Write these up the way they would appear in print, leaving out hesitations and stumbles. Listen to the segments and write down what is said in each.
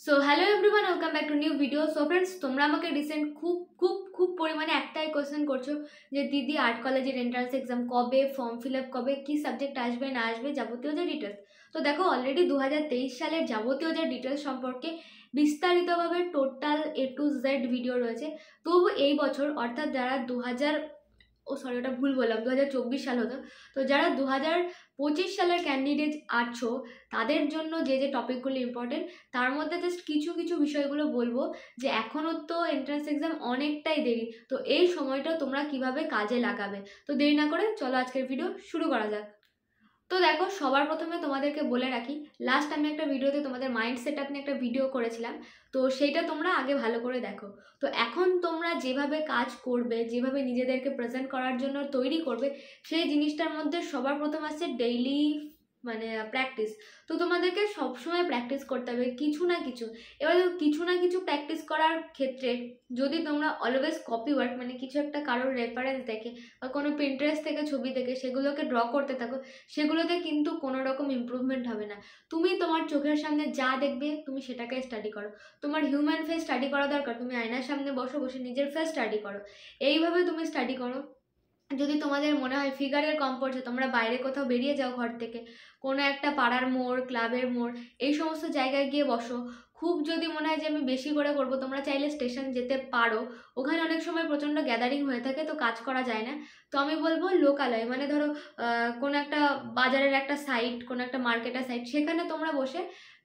So hello everyone, welcome back to new video. So friends, তোমরা আমাকে recent খুব পরিমাণে একটাই কোয়েশ্চেন করছো যে দিদি আর্ট কলেজের এন্ট্রান্স এক্সাম কবে, ফর্ম ফিল আপ কবে, কী সাবজেক্ট আসবে না আসবে, যাবতীয় যে ডিটেলস। তো দেখো, অলরেডি 2023 সালের যাবতীয় যে ডিটেলস সম্পর্কে বিস্তারিতভাবে total A to Z video রয়েছে। তবু এই বছর অর্থাৎ যারা ওটা ভুল বললাম, 2024 সাল হতো। তো যারা 2025 সালের ক্যান্ডিডেট আছো তাদের জন্য যে যে টপিকগুলো ইম্পর্টেন্ট, তার মধ্যে জাস্ট কিছু কিছু বিষয়গুলো বলবো যে এখনও তো এন্ট্রান্স এক্সাম অনেকটাই দেরি। তো এই সময়টা তোমরা কিভাবে কাজে লাগাবে। তো দেরি না করে চলো আজকের ভিডিও শুরু করা যাক। তো দেখো, সবার প্রথমে তোমাদেরকে বলে রাখি, লাস্ট আমি একটা ভিডিওতে তোমাদের মাইন্ড সেট আপ নিয়ে একটা ভিডিও করেছিলাম, তো সেইটা তোমরা আগে ভালো করে দেখো। তো এখন তোমরা যেভাবে কাজ করবে, যেভাবে নিজেদেরকে প্রেজেন্ট করার জন্য তৈরি করবে, সেই জিনিসটার মধ্যে সবার প্রথম আসছে ডেইলি প্র্যাকটিস। তো তোমাদেরকে সবসময় প্র্যাকটিস করতে হবে কিছু না কিছু। এবার কিছু না কিছু প্র্যাকটিস করার ক্ষেত্রে যদি তোমরা অলওয়েজ কপি ওয়ার্ক কিছু একটা কারোর রেফারেন্স দেখে বা কোনো পিন্টারেস্ট থেকে ছবি দেখে সেগুলোকে ড্র করতে থাকো, সেগুলোতে কিন্তু কোনো রকম ইমপ্রুভমেন্ট হবে না। তুমি তোমার চোখের সামনে যা দেখবে তুমি সেটাকে স্টাডি করো। তোমার হিউম্যান ফেস স্টাডি করা দরকার, তুমি আয়নার সামনে বসে নিজের ফেস স্টাডি করো। এইভাবে তুমি স্টাডি করো। যদি তোমাদের মনে হয় ফিগারের কম পড়ছে, তোমরা বাইরে কোথাও বেরিয়ে যাও ঘর থেকে, কোনো একটা পাড়ার মোড়, ক্লাবের মোড়, এই সমস্ত জায়গায় গিয়ে বসো। খুব যদি মনে হয় যে আমি বেশি করে করবো, তোমরা চাইলে স্টেশন যেতে পারো। ওখানে অনেক সময় প্রচণ্ড গ্যাদারিং হয়ে থাকে, তো কাজ করা যায় না। তো আমি বলবো লোকালয়, ধরো কোনো একটা বাজারের একটা সাইট, কোনো একটা মার্কেটের সাইট, সেখানে তোমরা বসে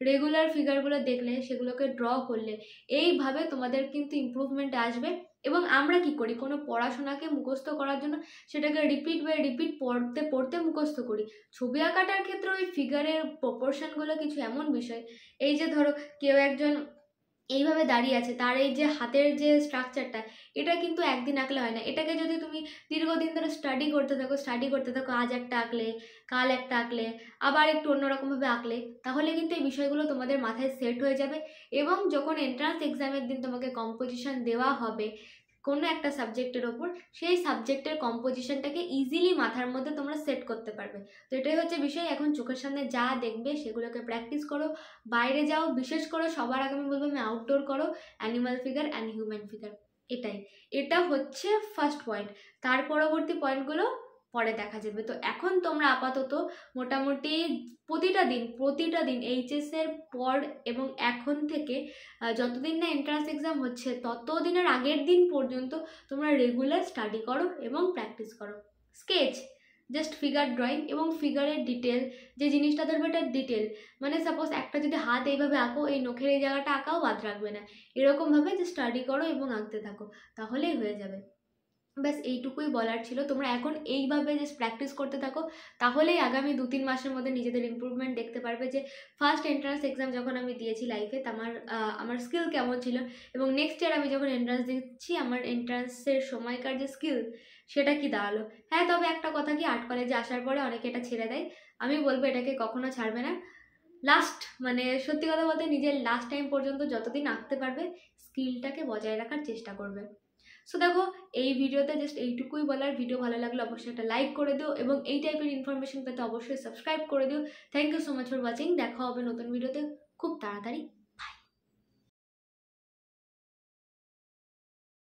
রেগুলার ফিগারগুলো দেখলে, সেগুলোকে ড্র করলে, এইভাবে তোমাদের কিন্তু ইমপ্রুভমেন্ট আসবে। এবং আমরা কি করি, কোনো পড়াশোনাকে মুখস্থ করার জন্য সেটাকে রিপিট বাই রিপিট পড়তে পড়তে মুখস্থ করি। ছবি আঁকাটার ক্ষেত্রে ওই ফিগারের প্রপোর্শনগুলো কিছু এমন বিষয়, এই যে ধরো কেউ একজন এইভাবে দাঁড়িয়ে আছে, তার এই যে হাতের যে স্ট্রাকচারটা, এটা কিন্তু একদিন আঁকলে হয় না। এটাকে যদি তুমি দীর্ঘদিন ধরে স্টাডি করতে থাকো, আজ একটা আঁকলে, কাল একটা আঁকলে, আবার একটু অন্যরকমভাবে আঁকলে, তাহলে কিন্তু এই বিষয়গুলো তোমাদের মাথায় সেট হয়ে যাবে। এবং যখন এন্ট্রান্স এক্সামের দিন তোমাকে কম্পোজিশন দেওয়া হবে কোনো একটা সাবজেক্টের ওপর, সেই সাবজেক্টের কম্পোজিশনটাকে ইজিলি মাথার মধ্যে তোমরা সেট করতে পারবে। তো এটাই হচ্ছে বিষয়। এখন চোখের সামনে যা দেখবে সেগুলোকে প্র্যাকটিস করো, বাইরে যাও, বিশেষ করে সবার আগে আমি বলবো আউটডোর করো, animal figure and human figure. এটা হচ্ছে ফার্স্ট পয়েন্ট। তার পরবর্তী পয়েন্টগুলো পরে দেখা যাবে। তো এখন তোমরা আপাতত মোটামুটি প্রতিটা দিন এইচএসের পর এবং এখন থেকে যতদিন না এন্ট্রান্স এক্সাম হচ্ছে ততদিনের আগের দিন পর্যন্ত তোমরা রেগুলার স্টাডি করো এবং প্র্যাকটিস করো। স্কেচ, জাস্ট ফিগার ড্রয়িং এবং ফিগারের ডিটেল, যে জিনিসটা ধরবে এটা ডিটেল, সাপোজ একটা যদি হাত এইভাবে আঁকো, এই নখের এই জায়গাটা আঁকাও বাদ রাখবে না, এরকমভাবে যে স্টাডি করো এবং আঁকতে থাকো, তাহলেই হয়ে যাবে। ব্যাস এইটুকুই বলার ছিল। তোমরা এখন এইভাবে জাস্ট প্র্যাকটিস করতে থাকো, তাহলেই আগামী 2-3 মাসের মধ্যে নিজেদের ইমপ্রুভমেন্ট দেখতে পারবে। যে ফার্স্ট এন্ট্রান্স এক্সাম যখন আমি দিয়েছি লাইফে, আমার স্কিল কেমন ছিল, এবং নেক্সট ইয়ার আমি যখন এন্ট্রান্স দিচ্ছি আমার এন্ট্রান্সের সময়কার যে স্কিল, সেটা কি দাঁড়ালো। হ্যাঁ, তবে একটা কথা কি, আর্ট কলেজে আসার পরে অনেকে এটা ছেড়ে দেয়, আমি বলবো এটাকে কখনো ছাড়বে না। লাস্ট সত্যি কথা বলতে নিজের লাস্ট টাইম পর্যন্ত যতদিন আঁকতে পারবে স্কিলটাকে বজায় রাখার চেষ্টা করবে। সো দেখো, এই ভিডিওতে জাস্ট এইটুকুই বলার। ভিডিও ভালো লাগলে অবশ্যই একটা লাইক করে দিও এবং এই টাইপের ইনফরমেশন পেতে অবশ্যই সাবস্ক্রাইব করে দিও। Thank you so much for watching. দেখা হবে নতুন ভিডিওতে খুব তাড়াতাড়ি।